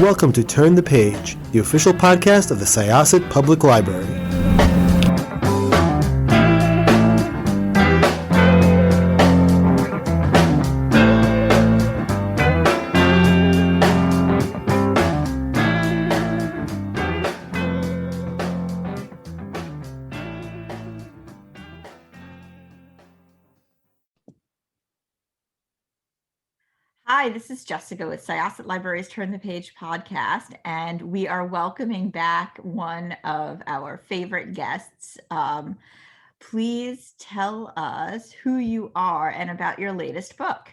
welcome to Turn the Page, the official podcast of the Syosset Public Library. Hi, this is Jessica with Syosset Library's Turn the Page podcast, and we are welcoming back one of our favorite guests. Please tell us who you are and about your latest book.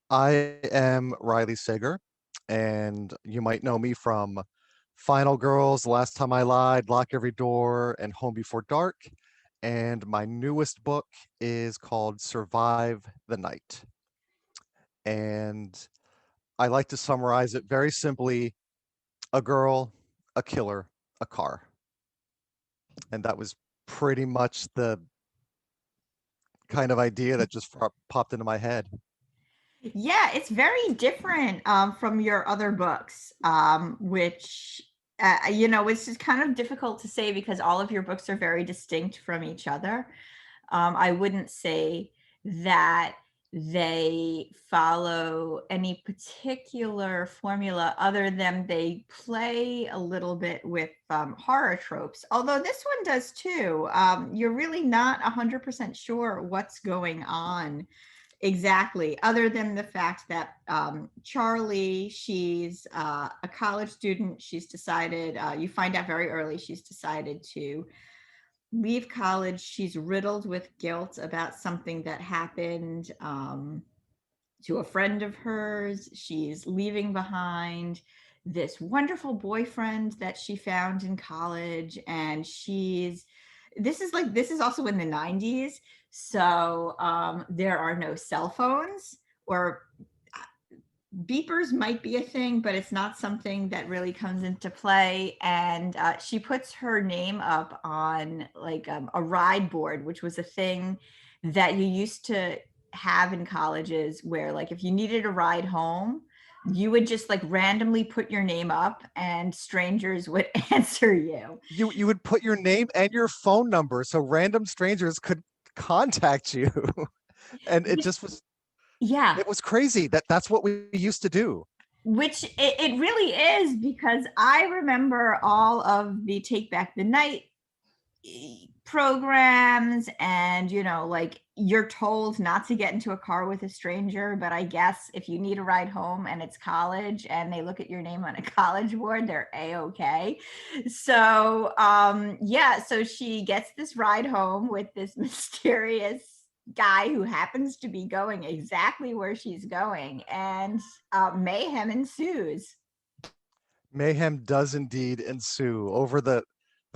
I am Riley Sager, and you might know me from Final Girls, Last Time I Lied, Lock Every Door, and Home Before Dark. And my newest book is called Survive the Night. And I like to summarize it very simply: a girl, a killer, a car. And that was pretty much the kind of idea that just popped into my head. Yeah, it's very different from your other books, which, it's just kind of difficult to say because all of your books are very distinct from each other. I wouldn't say that they follow any particular formula other than they play a little bit with horror tropes, although this one does too. You're really not 100% sure what's going on exactly, other than the fact that Charlie, she's a college student. She's decided, you find out very early, she's decided to leave college. She's riddled with guilt about something that happened to a friend of hers. She's leaving behind this wonderful boyfriend that she found in college, and this is also in the 90s, so there are no cell phones, or beepers might be a thing, but it's not something that really comes into play. And she puts her name up on like a ride board, which was a thing that you used to have in colleges, where like if you needed a ride home, you would just like randomly put your name up and strangers would answer you. You would put your name and your phone number so random strangers could contact you. And it just was Yeah. It was crazy that's what we used to do. Which it really is, because I remember all of the Take Back the Night programs, and like you're told not to get into a car with a stranger, but I guess if you need a ride home and it's college and they look at your name on a college board, they're a-okay. So so she gets this ride home with this mysterious guy who happens to be going exactly where she's going, and mayhem ensues. Mayhem does indeed ensue over the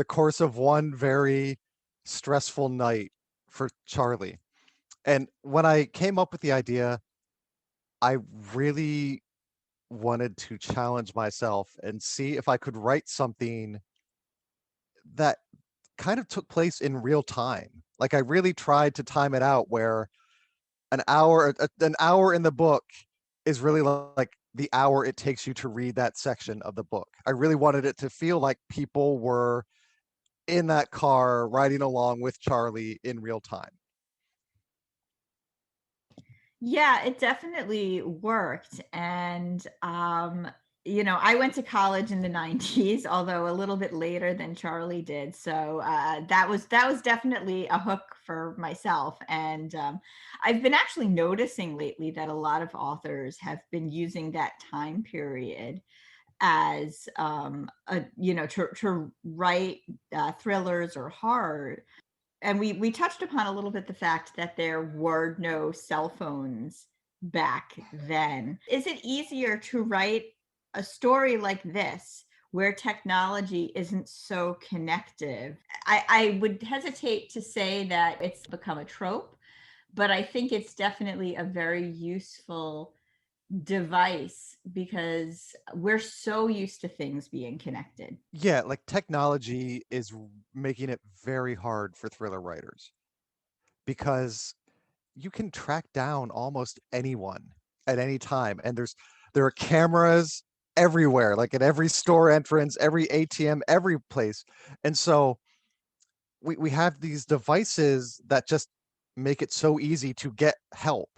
course of one very stressful night for Charlie. And when I came up with the idea, I really wanted to challenge myself and see if I could write something that kind of took place in real time. Like I really tried to time it out where an hour in the book is really like the hour it takes you to read that section of the book. I really wanted it to feel like people were in that car riding along with Charlie in real time. Yeah, it definitely worked. And I went to college in the 90s, although a little bit later than Charlie did. So that was definitely a hook for myself. And I've been actually noticing lately that a lot of authors have been using that time period as to write thrillers or horror. And we touched upon a little bit the fact that there were no cell phones back then. Is it easier to write a story like this where technology isn't so connective? I would hesitate to say that it's become a trope, but I think it's definitely a very useful device because we're so used to things being connected. Yeah, like technology is making it very hard for thriller writers because you can track down almost anyone at any time, and there are cameras everywhere, like at every store entrance, every ATM, every place. And so we have these devices that just make it so easy to get help.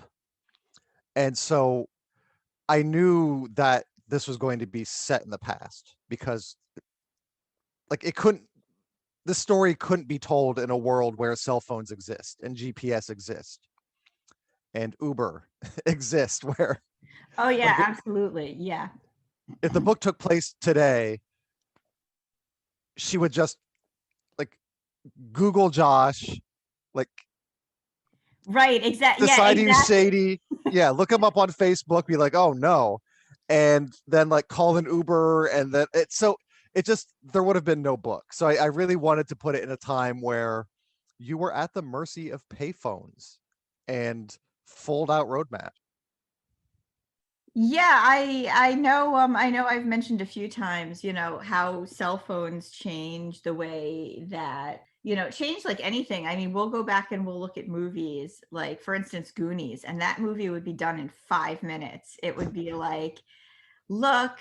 And so I knew that this was going to be set in the past because like it couldn't the story couldn't be told in a world where cell phones exist and GPS exist and Uber exist where Oh yeah, like absolutely. Yeah. if the book took place today, she would just like Google Josh, like Right. Exactly. Yeah, decide he's exactly. shady. Yeah, look him up on Facebook, be like, oh no. And then like call an Uber and then it just there would have been no book. So I really wanted to put it in a time where you were at the mercy of payphones and fold out roadmap. Yeah, I know I've mentioned a few times, how cell phones change the way that, change like anything. I mean, we'll go back and we'll look at movies, like for instance, Goonies, and that movie would be done in 5 minutes. It would be like, look,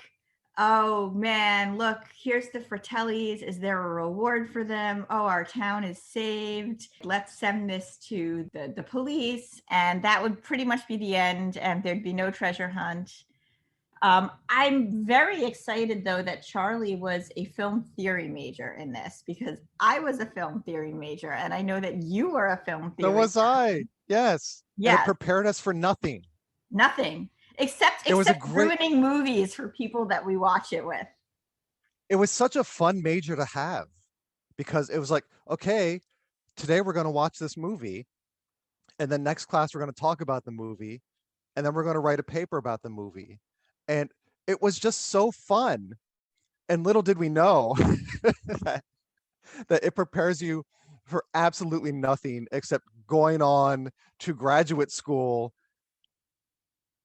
oh man, look, here's the Fratellis. Is there a reward for them? Oh, our town is saved. Let's send this to the police. And that would pretty much be the end, and there'd be no treasure hunt. I'm very excited though that Charlie was a film theory major in this, because I was a film theory major and I know that you were a film So theory. was I. Yes. And it Yes, prepared us for nothing. nothing except It was a except great ruining movies for people that we watch it with. it was such a fun major to have because it was like, okay, today we're going to watch this movie and then next class we're going to talk about the movie and then we're going to write a paper about the movie. And it was just so fun. And little did we know that, that it prepares you for absolutely nothing except going on to graduate school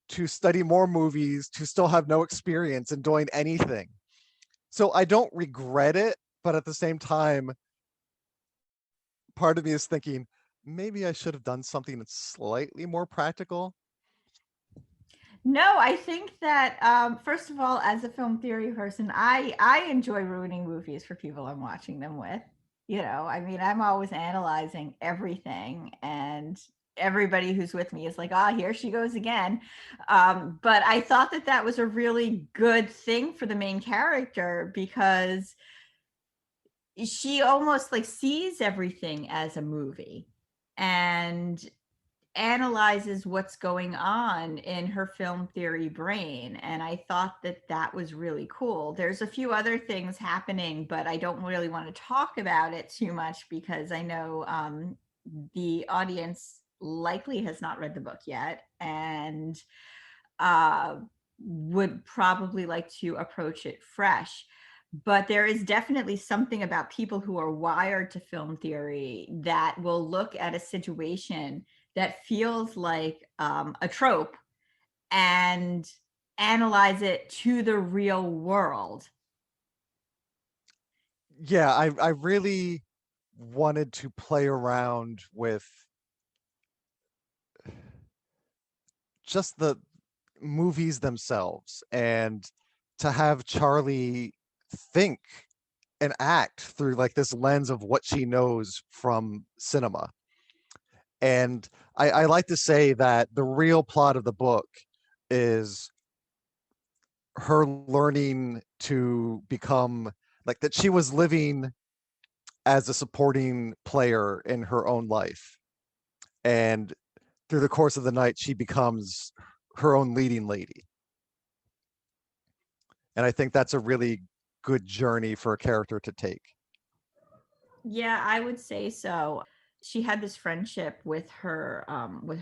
to study more movies, to still have no experience in doing anything. So I don't regret it, but at the same time, part of me is thinking maybe I should have done something that's slightly more practical. No, I think that first of all, as a film theory person, I enjoy ruining movies for people I'm watching them with. I mean, I'm always analyzing everything, and everybody who's with me is like, "Ah, here she goes again." But I thought that that was a really good thing for the main character, because she almost like sees everything as a movie and analyzes what's going on in her film theory brain, and I thought that that was really cool. There's a few other things happening, but I don't really want to talk about it too much because I know the audience likely has not read the book yet, and uh, would probably like to approach it fresh. But there is definitely something about people who are wired to film theory that will look at a situation that feels like a trope and analyze it to the real world. Yeah, I really wanted to play around with just the movies themselves and to have Charlie think and act through like this lens of what she knows from cinema. And I like to say that the real plot of the book is her learning to become like that she was living as a supporting player in her own life. And through the course of the night, she becomes her own leading lady. And I think that's a really good journey for a character to take. Yeah, I would say so. She had this friendship with her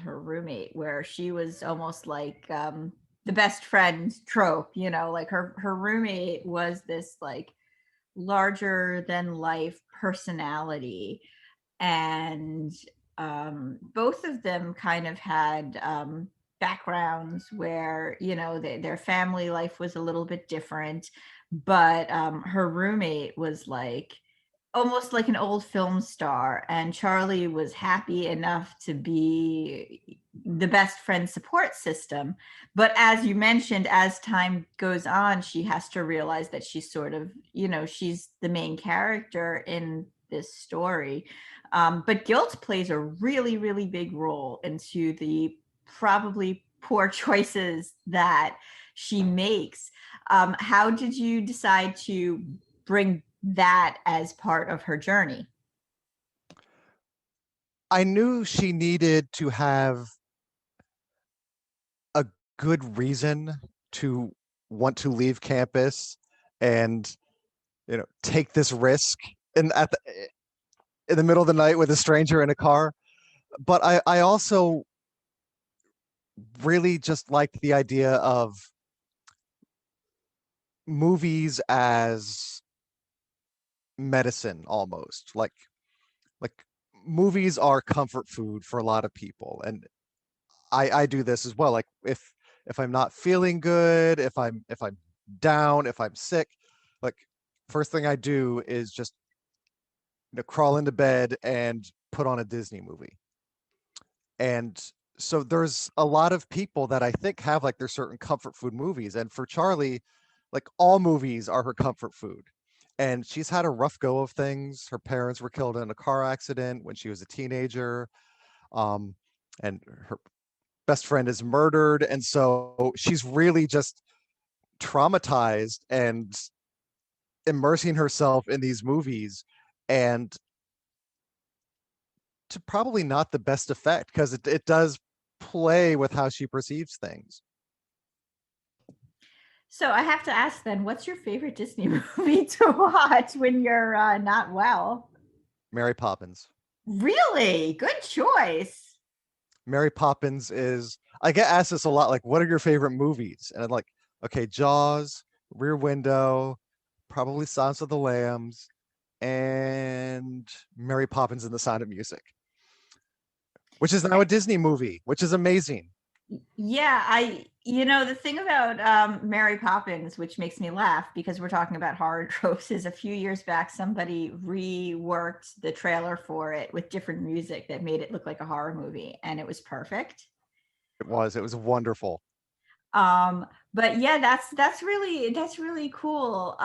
roommate, where she was almost like the best friend trope, like her roommate was this like larger than life personality, and both of them kind of had backgrounds where their family life was a little bit different, but her roommate was like almost like an old film star, and Charlie was happy enough to be the best friend support system. But as you mentioned, as time goes on, she has to realize that she's sort of, she's the main character in this story. But guilt plays a really, really big role into the probably poor choices that she makes. How did you decide to bring that as part of her journey? I knew she needed to have a good reason to want to leave campus and take this risk in the middle of the night with a stranger in a car. But I also really just liked the idea of movies as medicine, almost like movies are comfort food for a lot of people, and I do this as well. Like if I'm not feeling good, if I'm down, if I'm sick, like first thing I do is just crawl into bed and put on a Disney movie. And so there's a lot of people that I think have like their certain comfort food movies. And for Charlie, like all movies are her comfort food. And she's had a rough go of things. Her parents were killed in a car accident when she was a teenager. Um, and her best friend is murdered. And so she's really just traumatized and immersing herself in these movies, and to probably not the best effect because it does play with how she perceives things. So I have to ask then, what's your favorite Disney movie to watch when you're not well? Mary Poppins. Really? Good choice. Mary Poppins is, I get asked this a lot, like, what are your favorite movies? And I'm like, okay, Jaws, Rear Window, probably Silence of the Lambs, and Mary Poppins and the Sound of Music, which is now a Disney movie, which is amazing. Yeah, the thing about Mary Poppins, which makes me laugh because we're talking about horror tropes, is a few years back somebody reworked the trailer for it with different music that made it look like a horror movie, and it was perfect. It was wonderful. Um, but yeah, that's really cool.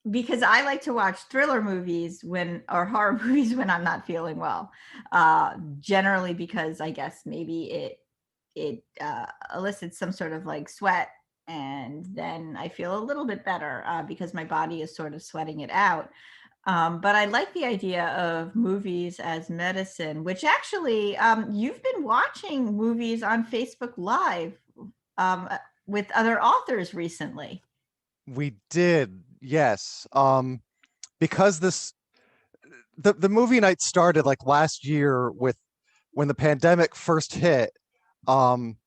Because I like to watch thriller movies or horror movies when I'm not feeling well. Generally because I guess maybe it elicits some sort of like sweat, and then I feel a little bit better because my body is sort of sweating it out. But I like the idea of movies as medicine, which actually you've been watching movies on Facebook Live um, with other authors recently. We did, yes. Because the movie night started like last year with when the pandemic first hit. Um,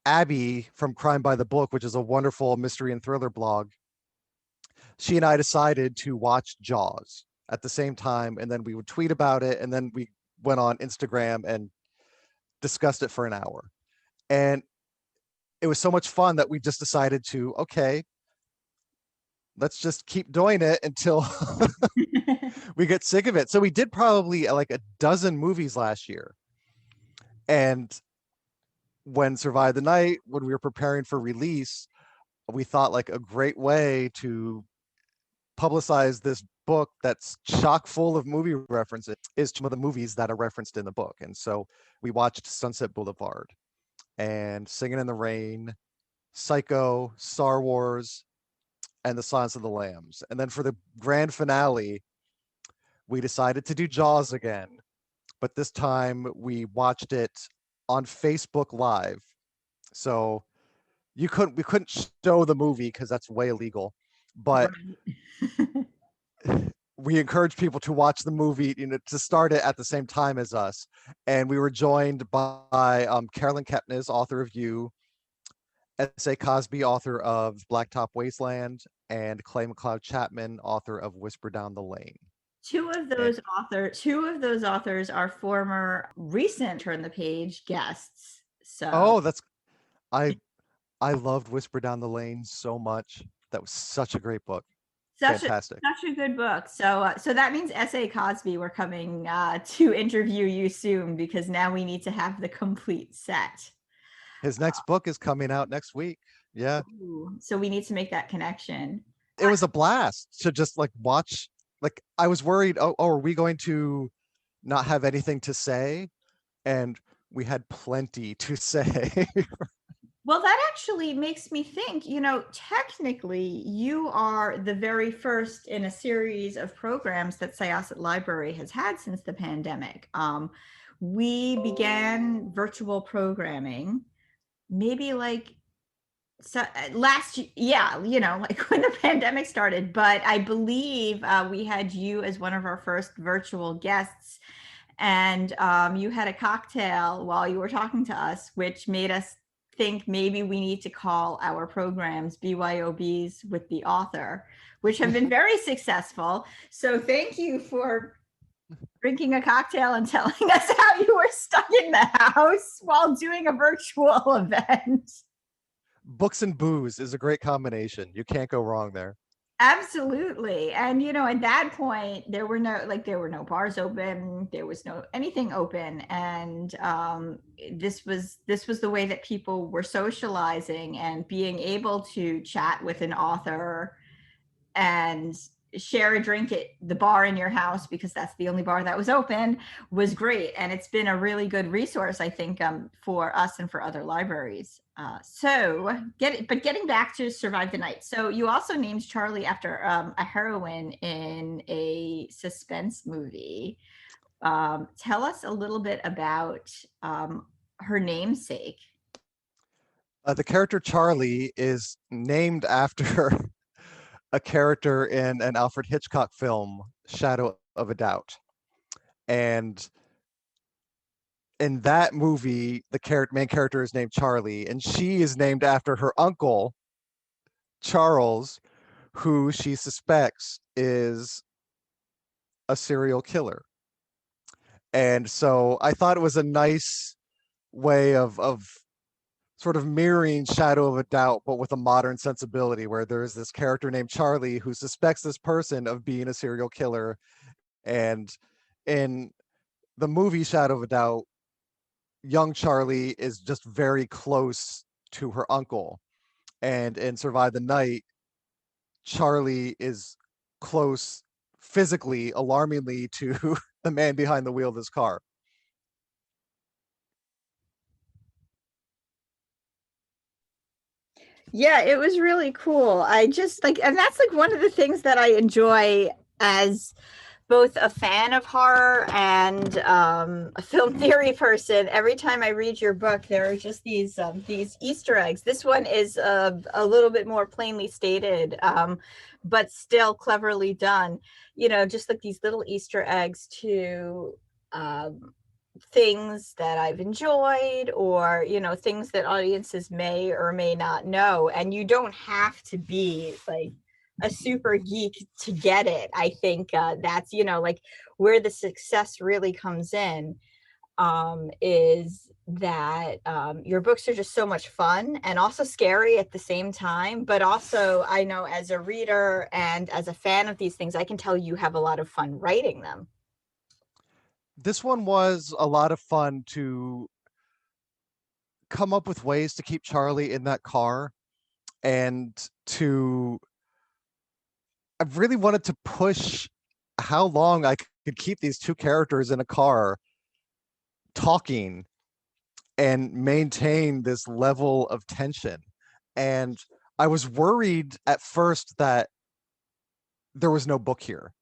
Abby from Crime by the Book, which is a wonderful mystery and thriller blog, she and I decided to watch Jaws at the same time, and then we would tweet about it, and then we went on Instagram and discussed it for an hour. And it was so much fun that we just decided to, okay, let's just keep doing it until we get sick of it. So we did probably like a dozen movies last year. And when Survive the Night, when we were preparing for release, we thought like a great way to publicize this book that's chock full of movie references is some of the movies that are referenced in the book. And so we watched Sunset Boulevard and Singing in the Rain, Psycho, Star Wars, and The Silence of the Lambs. And then for the grand finale, we decided to do Jaws again, but this time we watched it on Facebook Live. So we couldn't show the movie because that's way illegal, but Right. we encourage people to watch the movie, to start it at the same time as us. And we were joined by Carolyn Kepnes, author of You, S.A. Cosby, author of Blacktop Wasteland, and Clay McLeod Chapman, author of Whisper Down the Lane. And Two of those authors are former recent Turn the Page guests. So oh, that's I I loved Whisper Down the Lane so much. That was such a great book. fantastic. such a good book. So that means S.A. Cosby, we're coming to interview you soon, because now we need to have the complete set. His next book is coming out next week. Yeah. Ooh, so we need to make that connection. It was a blast to just like watch. Like I was worried, are we going to not have anything to say? And we had plenty to say. Well, that actually makes me think, technically you are the very first in a series of programs that Syosset Library has had since the pandemic. We began virtual programming maybe like last yeah, like when the pandemic started, but I believe we had you as one of our first virtual guests, and you had a cocktail while you were talking to us, which made us think maybe we need to call our programs BYOBs with the author, which have been very successful. So thank you for drinking a cocktail and telling us how you were stuck in the house while doing a virtual event. Books and booze is a great combination. You can't go wrong there. Absolutely. And at that point there were no bars open, there was no anything open, and this was the way that people were socializing, and being able to chat with an author and share a drink at the bar in your house, because that's the only bar that was open, was great. And it's been a really good resource, I think, for us and for other libraries. Getting back to Survive the Night. So you also named Charlie after a heroine in a suspense movie. Tell us a little bit about her namesake. The character Charlie is named after a character in an Alfred Hitchcock film, Shadow of a Doubt. And in that movie, the main character is named Charlie, and she is named after her uncle, Charles, who she suspects is a serial killer. And so I thought it was a nice way of sort of mirroring Shadow of a Doubt, but with a modern sensibility, where there's this character named Charlie who suspects this person of being a serial killer. And in the movie Shadow of a Doubt, young Charlie is just very close to her uncle. And in Survive the Night, Charlie is close physically, alarmingly, to the man behind the wheel of his car. Yeah, it was really cool. I just and that's one of the things that I enjoy as both a fan of horror and a film theory person. Every time I read your book, there are just these Easter eggs. This one is a little bit more plainly stated, but still cleverly done. Just like these little Easter eggs to things that I've enjoyed, or things that audiences may or may not know. And you don't have to be like a super geek to get it. I think that's where the success really comes in, is that your books are just so much fun and also scary at the same time. But also, I know as a reader and as a fan of these things, I can tell you have a lot of fun writing them. This one was a lot of fun to come up with ways to keep Charlie in that car, and I really wanted to push how long I could keep these two characters in a car talking and maintain this level of tension. And I was worried at first that there was no book here,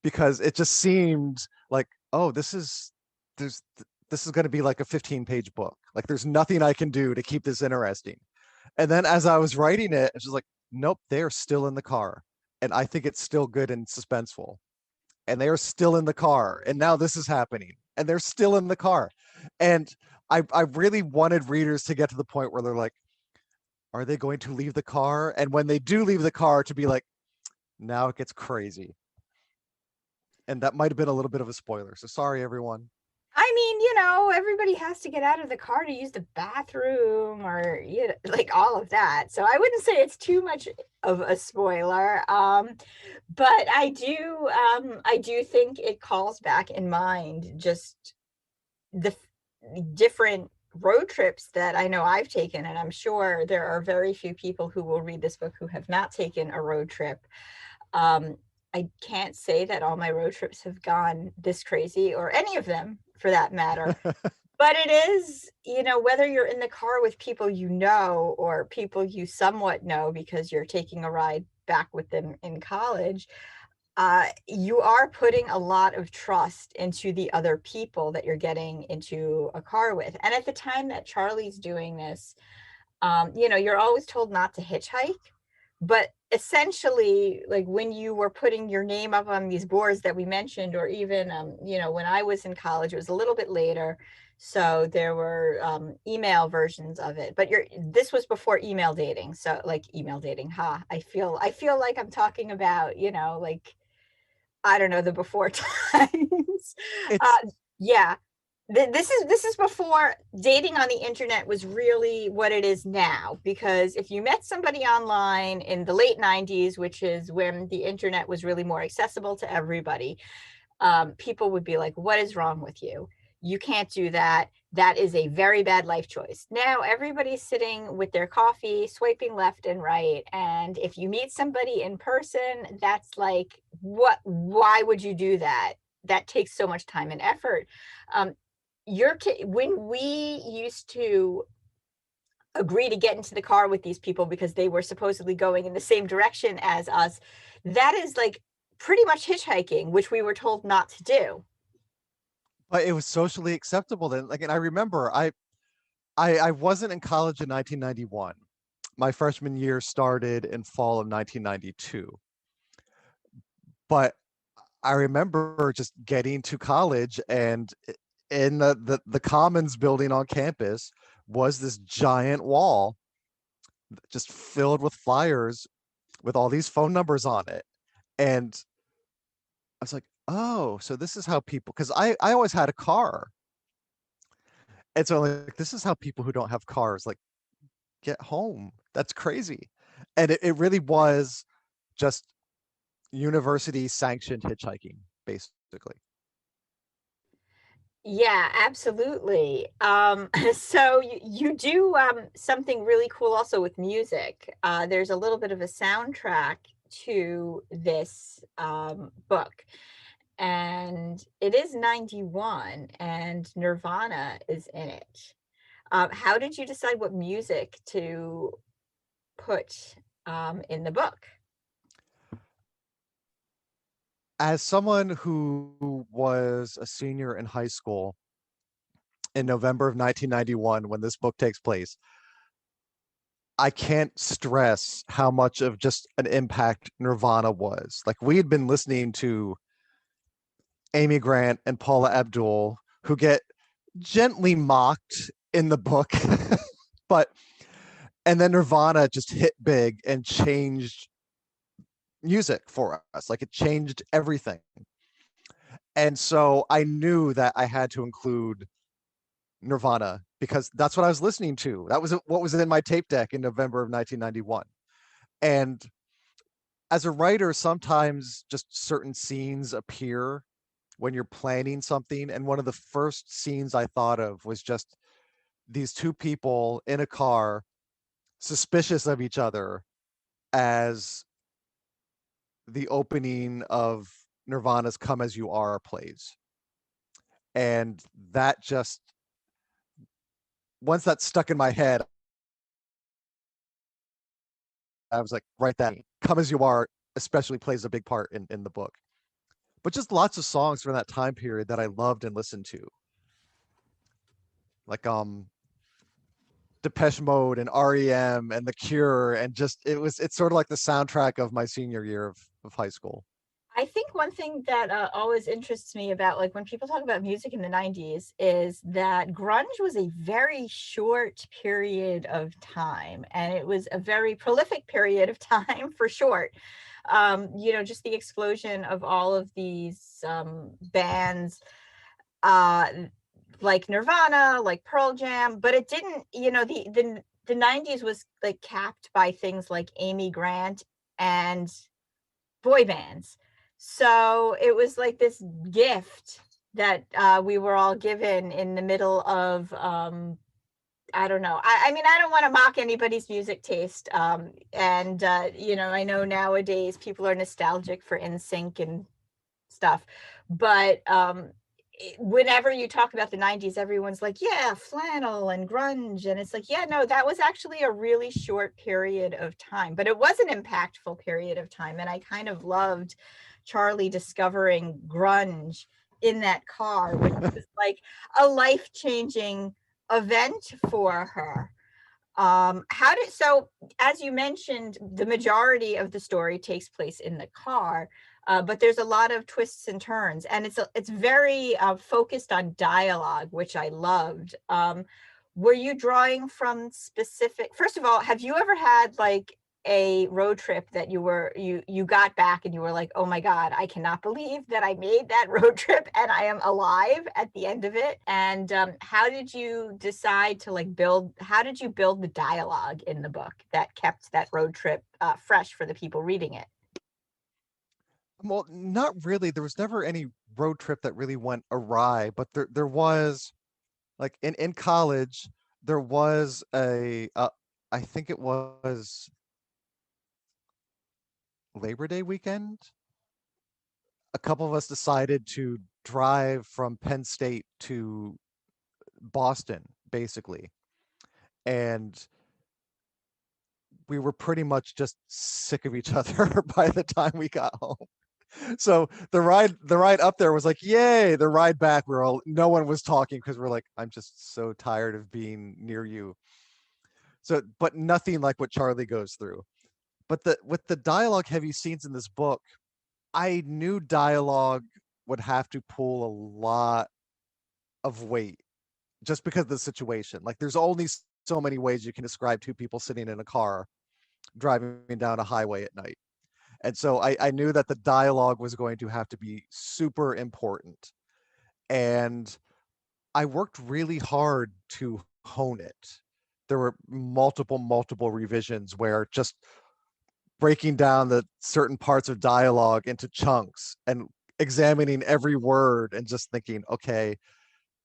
because it just seemed like, oh, this is going to be like a 15-page book. Like there's nothing I can do to keep this interesting. And then as I was writing it, it's just like, nope, they're still in the car. And I think it's still good and suspenseful. And they are still in the car. And now this is happening. And they're still in the car. And I really wanted readers to get to the point where they're like, are they going to leave the car? And when they do leave the car, to be like, now it gets crazy. And that might have been a little bit of a spoiler. So sorry, everyone. I mean, everybody has to get out of the car to use the bathroom or like all of that. So I wouldn't say it's too much of a spoiler. But I do think it calls back in mind just the different road trips that I know I've taken, and I'm sure there are very few people who will read this book who have not taken a road trip. Um, I can't say that all my road trips have gone this crazy, or any of them for that matter. But it is, whether you're in the car with people or people you somewhat know because you're taking a ride back with them in college, you are putting a lot of trust into the other people that you're getting into a car with. And at the time that Charlie's doing this, you're always told not to hitchhike, but essentially, like when you were putting your name up on these boards that we mentioned, or even, when I was in college, it was a little bit later. So there were email versions of it, but this was before email dating. So like email dating, I feel like I'm talking about, like, I don't know, the before times. It's Yeah, this is before dating on the internet was really what it is now, because if you met somebody online in the late 90s, which is when the internet was really more accessible to everybody, people would be like, what is wrong with you? You can't do that. That is a very bad life choice. Now everybody's sitting with their coffee, swiping left and right. And if you meet somebody in person, that's like, why would you do that? That takes so much time and effort. Um, when we used to agree to get into the car with these people because they were supposedly going in the same direction as us, that is like pretty much hitchhiking, which we were told not to do. but it was socially acceptable then. Like, and I remember I wasn't in college in 1991. My freshman year started in fall of 1992. But I remember just getting to college, and in the Commons building on campus was this giant wall just filled with flyers with all these phone numbers on it. And I was like, oh, so this is how people, because I always had a car. And so like, this is how people who don't have cars like get home. That's crazy. And it really was just university sanctioned hitchhiking, basically. Yeah, absolutely. So you do something really cool also with music. There's a little bit of a soundtrack to this book, and it is 91, and Nirvana is in it. How did you decide what music to put in the book? As someone who was a senior in high school in November of 1991 when this book takes place, I can't stress how much of just an impact Nirvana was. Like, we had been listening to Amy Grant and Paula Abdul, who get gently mocked in the book, but and then Nirvana just hit big and changed music for us. Like, it changed everything. And so I knew that I had to include Nirvana because that's what I was listening to. That was what was in my tape deck in November of 1991. And as a writer, sometimes just certain scenes appear when you're planning something. And one of the first scenes I thought of was just these two people in a car, suspicious of each other, as the opening of Nirvana's Come As You Are plays. And that just, once that stuck in my head, I was like, write that. Come As You Are especially plays a big part in the book. But just lots of songs from that time period that I loved and listened to. Like Depeche Mode and REM and The Cure, and just it's sort of like the soundtrack of my senior year of high school. I think one thing that always interests me about, like, when people talk about music in the 90s, is that grunge was a very short period of time, and it was a very prolific period of time for short. Just the explosion of all of these bands, uh, like Nirvana, like Pearl Jam, but it didn't, the 90s was like capped by things like Amy Grant and boy bands. So it was like this gift that we were all given in the middle of I don't know. I mean, I don't want to mock anybody's music taste. And I know nowadays people are nostalgic for NSYNC and stuff, but whenever you talk about the 90s, everyone's like, yeah, flannel and grunge, and it's like, yeah, no, that was actually a really short period of time, but it was an impactful period of time. And I kind of loved Charlie discovering grunge in that car, which was like a life-changing event for her. So as you mentioned, the majority of the story takes place in the car, but there's a lot of twists and turns, and it's very focused on dialogue, which I loved. Were you drawing from specific, first of all, have you ever had like a road trip that you got back and you were like, oh my God, I cannot believe that I made that road trip and I am alive at the end of it? And how did you decide to how did you build the dialogue in the book that kept that road trip fresh for the people reading it? Well, not really. There was never any road trip that really went awry, but there was, like, in college, there was I think it was Labor Day weekend. A couple of us decided to drive from Penn State to Boston, basically. And we were pretty much just sick of each other by the time we got home. So the ride up there was like, yay. The ride back, no one was talking because we're like, I'm just so tired of being near you. So, but nothing like what Charlie goes through. But with the dialogue heavy scenes in this book, I knew dialogue would have to pull a lot of weight just because of the situation. Like, there's only so many ways you can describe two people sitting in a car driving down a highway at night. And so I knew that the dialogue was going to have to be super important. And I worked really hard to hone it. There were multiple revisions where just breaking down the certain parts of dialogue into chunks and examining every word and just thinking, okay,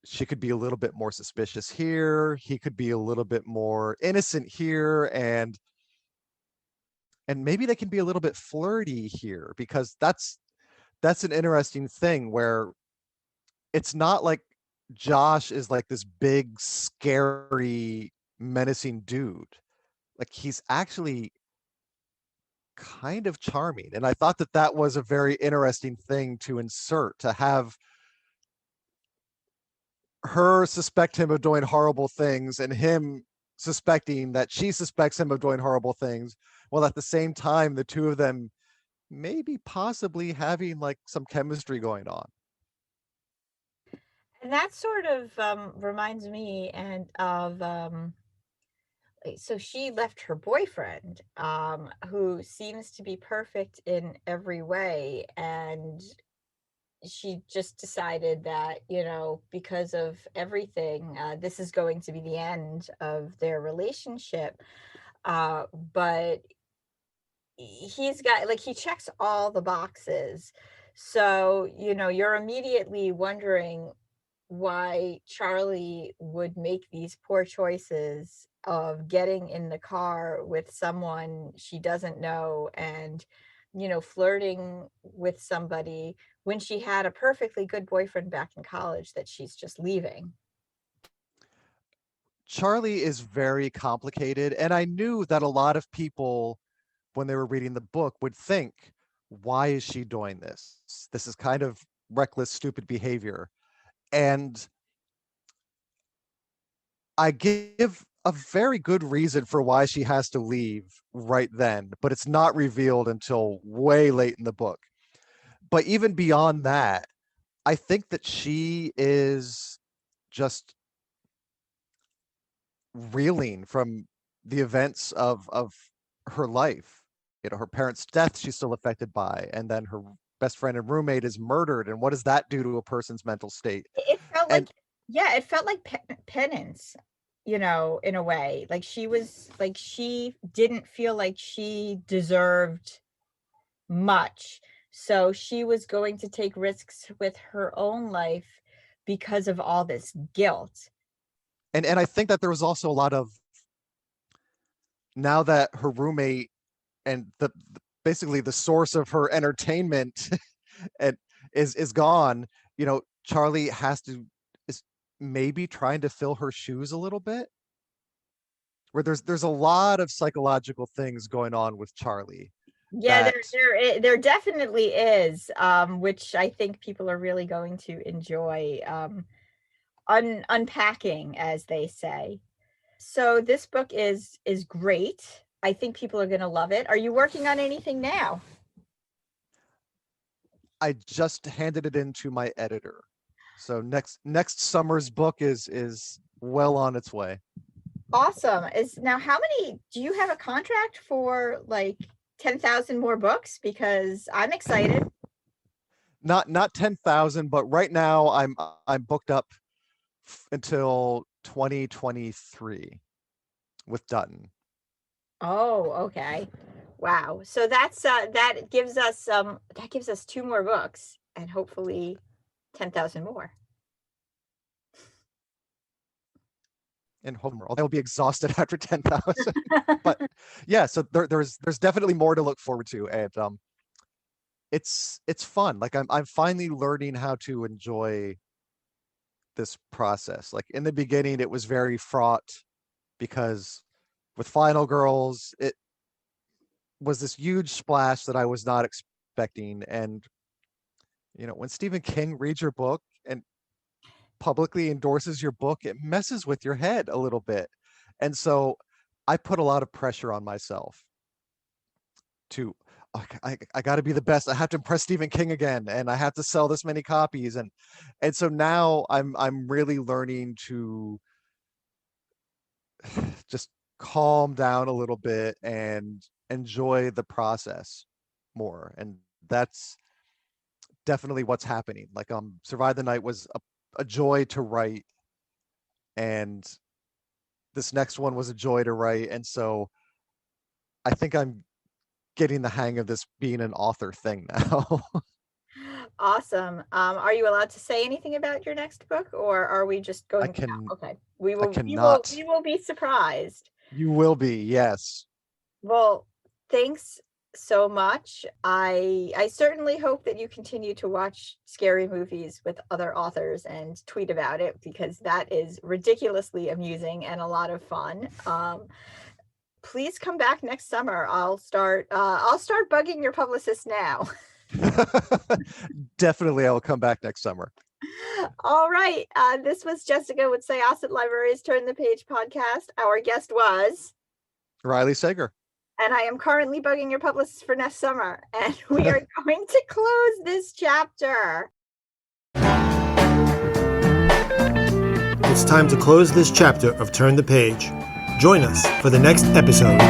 she could be a little bit more suspicious here. He could be a little bit more innocent here. And maybe they can be a little bit flirty here, because that's an interesting thing where it's not like Josh is like this big, scary, menacing dude. Like, he's actually kind of charming. And I thought that was a very interesting thing to insert, to have her suspect him of doing horrible things and him suspecting that she suspects him of doing horrible things, while at the same time the two of them maybe possibly having like some chemistry going on. And that sort of reminds me and of so she left her boyfriend, who seems to be perfect in every way, and she just decided that, because of everything, this is going to be the end of their relationship. But he's got, like, he checks all the boxes. So, you're immediately wondering why Charlie would make these poor choices of getting in the car with someone she doesn't know and, flirting with somebody when she had a perfectly good boyfriend back in college that she's just leaving. Charlie is very complicated, and I knew that a lot of people, when they were reading the book, would think, why is she doing this? This is kind of reckless, stupid behavior. And I give a very good reason for why she has to leave right then, but it's not revealed until way late in the book. But even beyond that, I think that she is just reeling from the events of her life. Her parents' death she's still affected by, and then her best friend and roommate is murdered, and what does that do to a person's mental state? It felt And like Yeah, it felt like penance, in a way. Like she didn't feel like she deserved much. So she was going to take risks with her own life because of all this guilt. And I think that there was also a lot of, now that her roommate and basically the source of her entertainment and is gone, Charlie is maybe trying to fill her shoes a little bit, where there's a lot of psychological things going on with Charlie Yeah, that there definitely is, which I think people are really going to enjoy, unpacking, as they say. So this book is great. I think people are going to love it. Are you working on anything now? I just handed it in to my editor. So next summer's book is well on its way. Awesome. How many do you have a contract for, like 10,000 more books? Because I'm excited. Not 10,000, but right now I'm booked up until 2023 with Dutton. Oh, okay. Wow. So that gives us 2 more books and hopefully 10,000 more. And Homer, I'll be exhausted after 10,000. But yeah, so there's definitely more to look forward to, and it's fun. Like I'm finally learning how to enjoy this process. Like in the beginning, it was very fraught because with Final Girls, it was this huge splash that I was not expecting. And when Stephen King reads your book and publicly endorses your book, it messes with your head a little bit. And so I put a lot of pressure on myself to, I got to be the best. I have to impress Stephen King again, and I have to sell this many copies. And so now I'm really learning to just calm down a little bit and enjoy the process more. And that's definitely what's happening. Like Survive the Night was a joy to write, and this next one was a joy to write. And so I think I'm getting the hang of this being an author thing now. Awesome. Are you allowed to say anything about your next book, or are we just going to? Okay. I cannot. We will be surprised. You will be, yes. Well, thanks so much. I certainly hope that you continue to watch scary movies with other authors and tweet about it, because that is ridiculously amusing and a lot of fun. Please come back next summer. I'll start bugging your publicist now. Definitely, I will come back next summer. All right. This was Jessica with Syosset Libraries Turn the Page podcast. Our guest was Riley Sager. And I am currently bugging your publicist for next summer. And we are going to close this chapter. It's time to close this chapter of Turn the Page. Join us for the next episode.